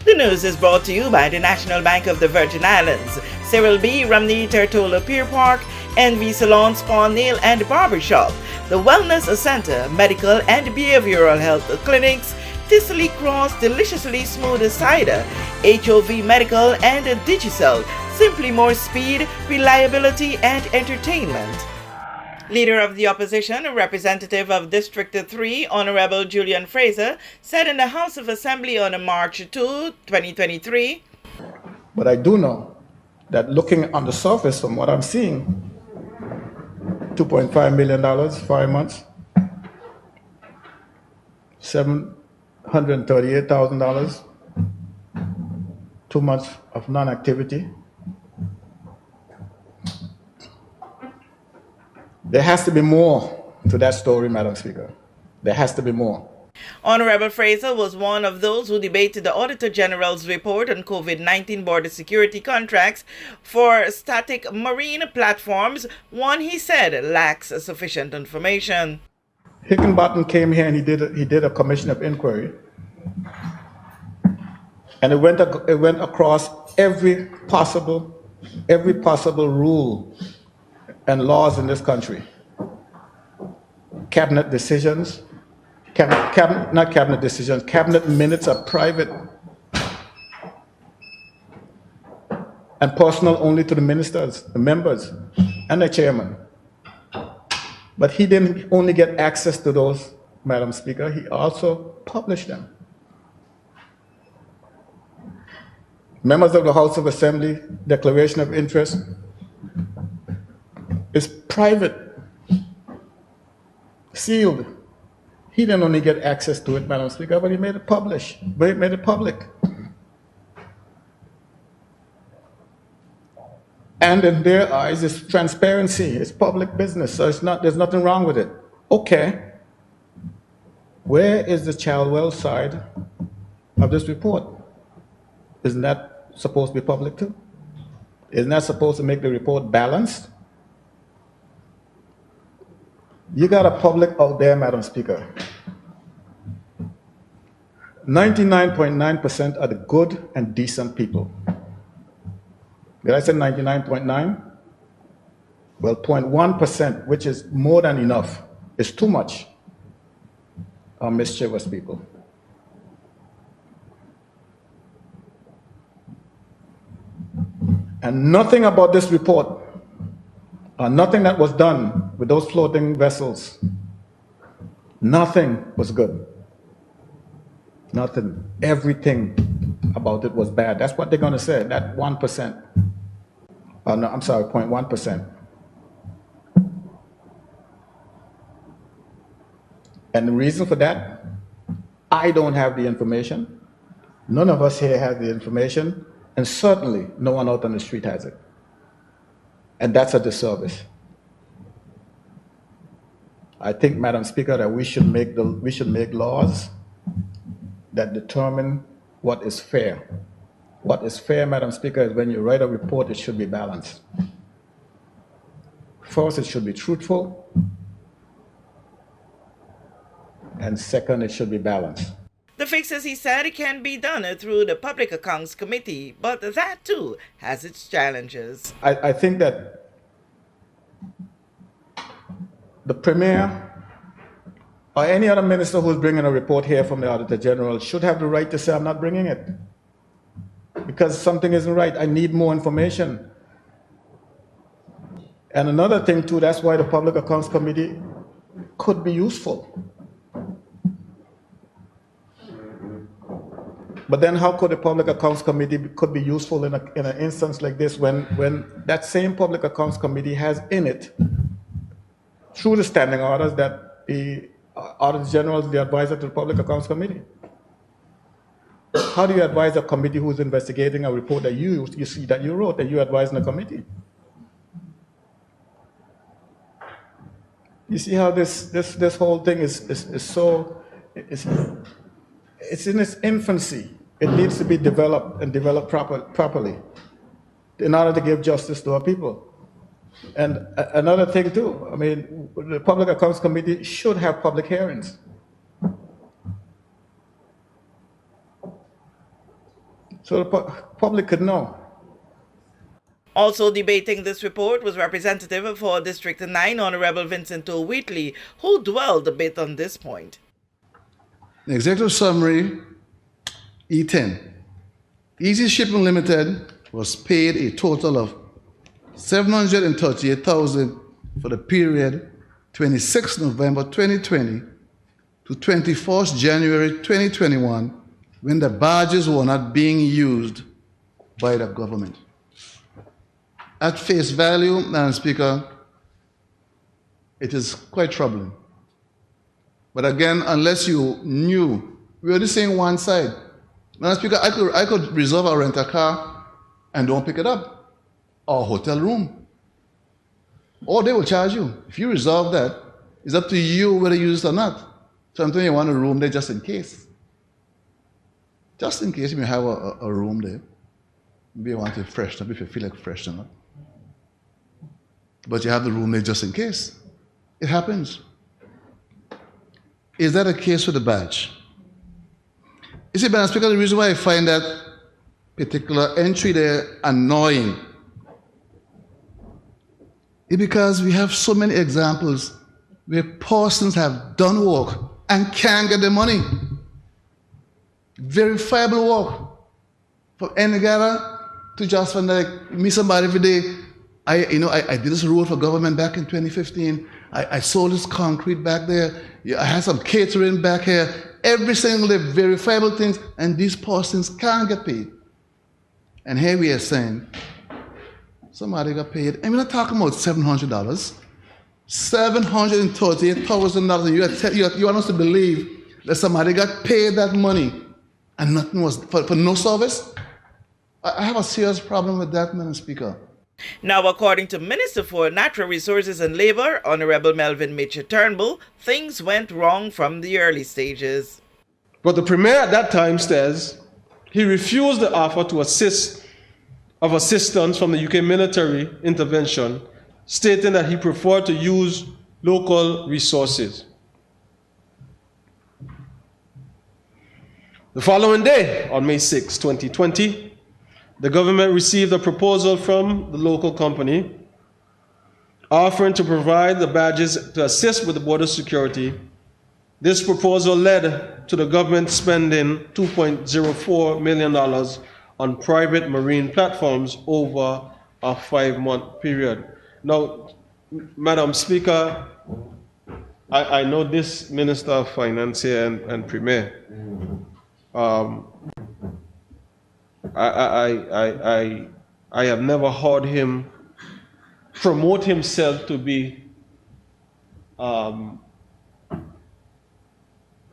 The news is brought to you by the National Bank of the Virgin Islands, Cyril B. Ramney Tertola Pier Park, NV Salon Spa Nail and Barbershop, the Wellness Center, Medical and Behavioral Health Clinics, Ticely Cross Deliciously Smooth Cider, HOV Medical and Digicel, simply more speed, reliability and entertainment. Leader of the Opposition, Representative of District 3, Honorable Julian Fraser, said in the House of Assembly on March 2, 2023, "But I do know that looking on the surface from what I'm seeing, $2.5 million, 5 months, $738,000, 2 months of non-activity. There has to be more to that story, Madam Speaker. There has to be more." Honorable Fraser was one of those who debated the Auditor General's report on COVID-19 border security contracts for static marine platforms, one he said lacks sufficient information. Hickenbottom came here and he did a commission of inquiry, and it went across every possible rule and laws in this country. Cabinet decisions, cabinet minutes are private and personal only to the ministers, the members, and the chairman. But he didn't only get access to those, Madam Speaker, he also published them. Members of the House of Assembly, declaration of interest is private, sealed. He didn't only get access to it, Madam Speaker, but he made it public. And in their eyes, it's transparency, it's public business, so there's nothing wrong with it. Okay, where is the child well side of this report? Isn't that supposed to be public too? Isn't that supposed to make the report balanced? You got a public out there, Madam Speaker. 99.9% are the good and decent people. Did I say 99.9? Well, 0.1%, which is more than enough, is too much, are mischievous people. And nothing about this report, nothing that was done with those floating vessels, nothing was good. Nothing. Everything about it was bad. That's what they're going to say, that 1%. No, I'm sorry, 0.1%. And the reason for that, I don't have the information. None of us here have the information, and certainly no one out on the street has it. And that's a disservice. I think, Madam Speaker, that we should make laws that determine what is fair. What is fair, Madam Speaker, is when you write a report, it should be balanced. First, it should be truthful. And second, it should be balanced. The fixes, he said, can be done through the Public Accounts Committee, but that too has its challenges. I think that the Premier or any other minister who's bringing a report here from the Auditor General should have the right to say, I'm not bringing it because something isn't right. I need more information. And another thing too, that's why the Public Accounts Committee could be useful. But then how could the Public Accounts Committee could be useful in an instance like this when that same Public Accounts Committee has in it, through the standing orders, that the Auditor General is the advisor to the Public Accounts Committee? How do you advise a committee who's investigating a report that you see that you wrote, that you advise in a committee? You see how this whole thing is so, it's in its infancy. It needs to be developed and developed properly in order to give justice to our people. And another thing too, I mean, the Public Accounts Committee should have public hearings. so the public could know. Also debating this report was Representative for District 9, Honorable Vincent O. Wheatley, who dwelled a bit on this point. The executive summary, E10. Easy Shipping Limited was paid a total of $738,000 for the period 26 November 2020 to 21st January 2021, when the barges were not being used by the government. At face value, Madam Speaker, it is quite troubling. But again, unless you knew, we were just saying one side. Madam Speaker, I could reserve or rent a car and don't pick it up, or a hotel room. Or they will charge you. If you reserve that, it's up to you whether you use it or not. Sometimes you want a room there just in case. Just in case you may have a room there. Maybe you want to freshen up if you feel like freshening up. But you have the room there just in case. It happens. Is that a case with the badge? You see, Madam Speaker, the reason why I find that particular entry there annoying is because we have so many examples where persons have done work and can't get the money. Verifiable work. From Enigara to just from like meet somebody every day. I did this road for government back in 2015. I sold this concrete back there. I had some catering back here. Every single day, verifiable things, and these persons can't get paid. And here we are saying, somebody got paid, and we're not talking about $700. $738,000. You want us to believe that somebody got paid that money and nothing was for no service? I have a serious problem with that, Madam Speaker. Now, according to Minister for Natural Resources and Labor, Honorable Melvin Mitchell Turnbull, things went wrong from the early stages. But the Premier at that time says he refused the offer to assistance from the UK military intervention, stating that he preferred to use local resources. The following day, on May 6, 2020, the government received a proposal from the local company offering to provide the badges to assist with the border security. This proposal led to the government spending $2.04 million on private marine platforms over a 5-month period. Now, Madam Speaker, I know this Minister of Finance here and Premier. I have never heard him promote himself to be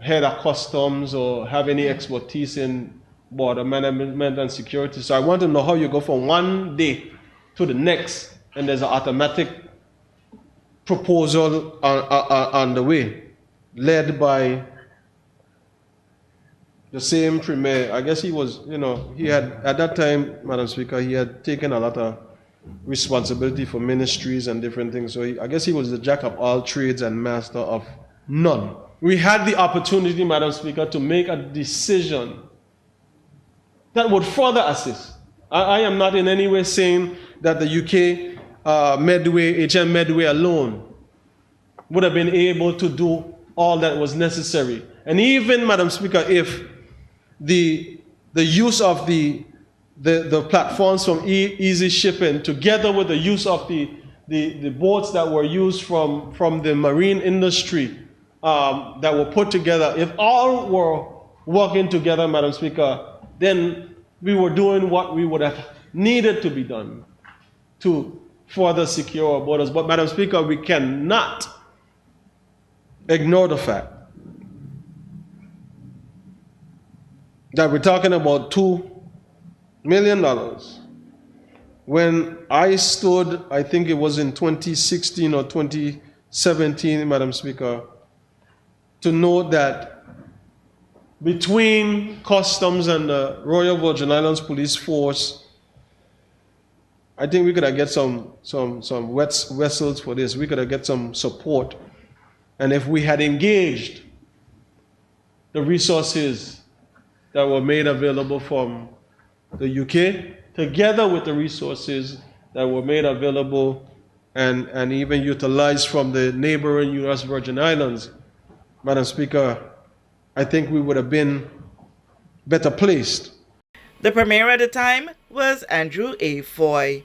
head of customs or have any expertise in border management and security. So I want to know how you go from one day to the next and there's an automatic proposal on the way, led by the same Premier. I guess he was, he had, at that time, Madam Speaker, he had taken a lot of responsibility for ministries and different things. So I guess he was the jack of all trades and master of none. We had the opportunity, Madam Speaker, to make a decision that would further assist. I am not in any way saying that the UK HM Medway alone would have been able to do all that was necessary. And even, Madam Speaker, if the use of the platforms from Easy Shipping, together with the use of the boats that were used from the marine industry that were put together, if all were working together, Madam Speaker, then we were doing what we would have needed to be done to further secure our borders. But, Madam Speaker, we cannot ignore the fact that we're talking about $2 million. When I stood, I think it was in 2016 or 2017, Madam Speaker, to note that between Customs and the Royal Virgin Islands Police Force, I think we could have get some vessels for this. We could have get some support. And if we had engaged the resources that were made available from the UK, together with the resources that were made available and even utilized from the neighboring U.S. Virgin Islands, Madam Speaker, I think we would have been better placed. The premier at the time was Andrew A. Foy.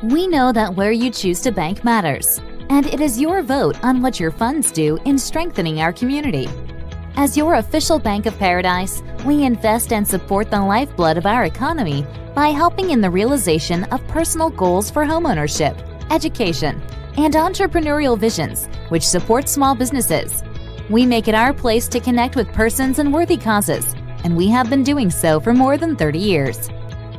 We know that where you choose to bank matters, and it is your vote on what your funds do in strengthening our community. As your official Bank of Paradise, we invest and support the lifeblood of our economy by helping in the realization of personal goals for homeownership, education, and entrepreneurial visions, which support small businesses. We make it our place to connect with persons and worthy causes, and we have been doing so for more than 30 years.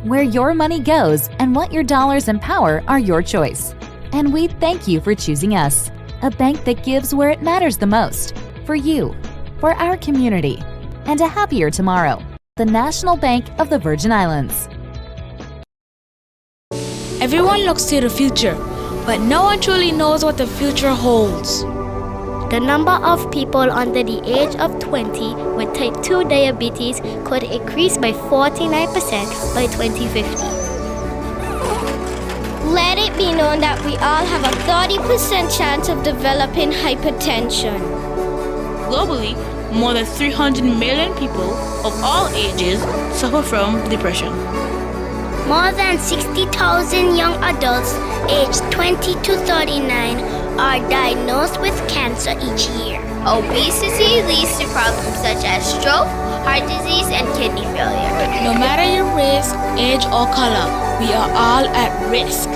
Where your money goes and what your dollars empower are your choice. And we thank you for choosing us, a bank that gives where it matters the most, for you, for our community, and a happier tomorrow. The National Bank of the Virgin Islands. Everyone looks to the future, but no one truly knows what the future holds. The number of people under the age of 20 with type 2 diabetes could increase by 49% by 2050. Let it be known that we all have a 30% chance of developing hypertension. Globally, more than 300 million people of all ages suffer from depression. More than 60,000 young adults aged 20 to 39 are diagnosed with cancer each year. Obesity leads to problems such as stroke, heart disease, and kidney failure. No matter your race, age, or color, we are all at risk.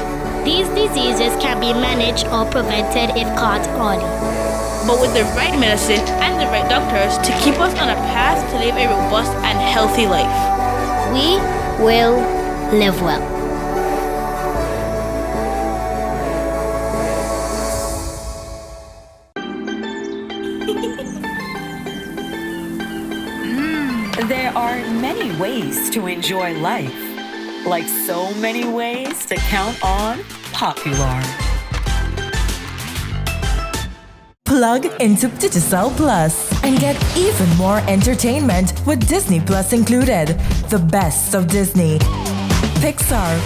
These diseases can be managed or prevented if caught early. But with the right medicine and the right doctors to keep us on a path to live a robust and healthy life, we will live well. There are many ways to enjoy life, like so many ways to count on Popular. Plug into Digicel Plus and get even more entertainment with Disney Plus included. The best of Disney, Pixar,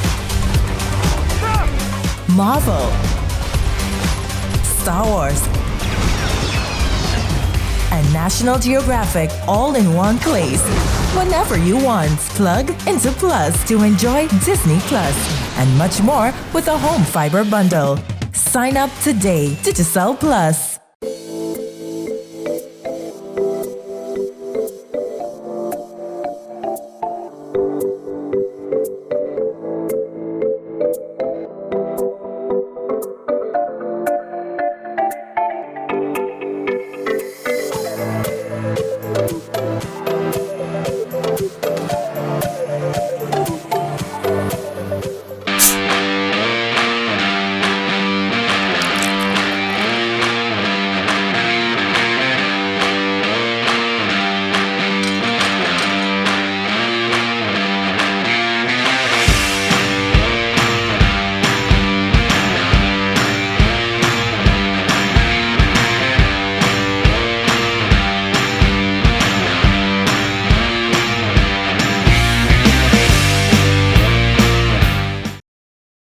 Marvel, Star Wars, and National Geographic all in one place. Whenever you want, plug into Plus to enjoy Disney Plus and much more with a home fiber bundle. Sign up today. Digicel Plus.